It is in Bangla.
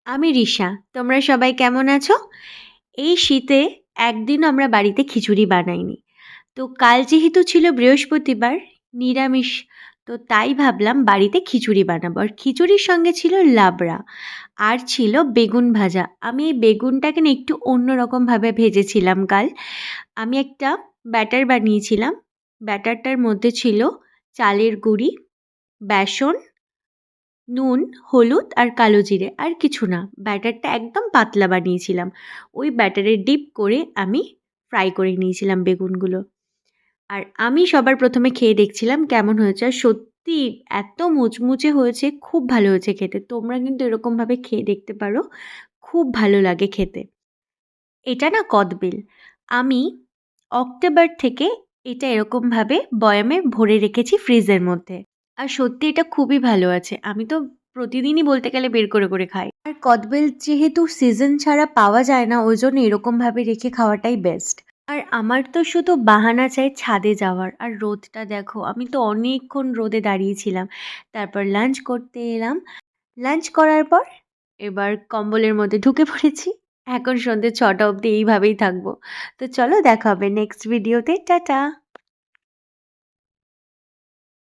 আমি রিশা। তোমরা সবাই কেমন আছো? এই শীতে একদিনও আমরা বাড়িতে খিচুড়ি বানাইনি। তো কাল যেহেতু ছিল বৃহস্পতিবার, নিরামিষ। তো তাই ভাবলাম বাড়িতে খিচুড়ি বানাবো। আর খিচুড়ির সঙ্গে ছিল লাবড়া আর ছিল বেগুন ভাজা। আমি এই বেগুনটাকে না একটু অন্যরকমভাবে ভেজেছিলাম কাল। আমি একটা ব্যাটার বানিয়েছিলাম। ব্যাটারটার মধ্যে ছিল চালের গুঁড়ি, বেসন, নুন, হলুদ আর কালো জিরে আর কিছু না। ব্যাটারটা একদম পাতলা বানিয়েছিলাম। ওই ব্যাটারে ডিপ করে আমি ফ্রাই করে নিয়েছিলাম বেগুনগুলো। আর আমি সবার ১ম এ খেয়ে দেখছিলাম কেমন হয়েছে। আর সত্যি এত মুচমুচে হয়েছে, খুব ভালো হয়েছে খেতে। তোমরা কিন্তু এরকমভাবে খেয়ে দেখতে পারো। খুব ভালো লাগে খেতে। এটা না কদবেল। আমি অক্টোবর থেকে এটা এরকমভাবে বয়ামে ভরে রেখেছি ফ্রিজের মধ্যে। আর সত্যি এটা খুবই ভালো আছে। আমি তো প্রতিদিনই বলতে গেলে বের করে খাই। আর কদবেল যেহেতু সিজন ছাড়া পাওয়া যায় না, ওই জন্য এরকমভাবে রেখে খাওয়াটাই বেস্ট। আর আমার তো শুধু বাহানা চাই ছাদে যাওয়ার। আর রোদটা দেখো, আমি তো অনেকক্ষণ রোদে দাঁড়িয়েছিলাম। তারপর লাঞ্চ করতে এলাম। লাঞ্চ করার পর এবার কম্বলের মধ্যে ঢুকে পড়েছি। এখন সন্ধ্যে ৬টা অবধি এইভাবেই থাকবো। তো চলো দেখা হবে নেক্সট ভিডিওতে। টাটা।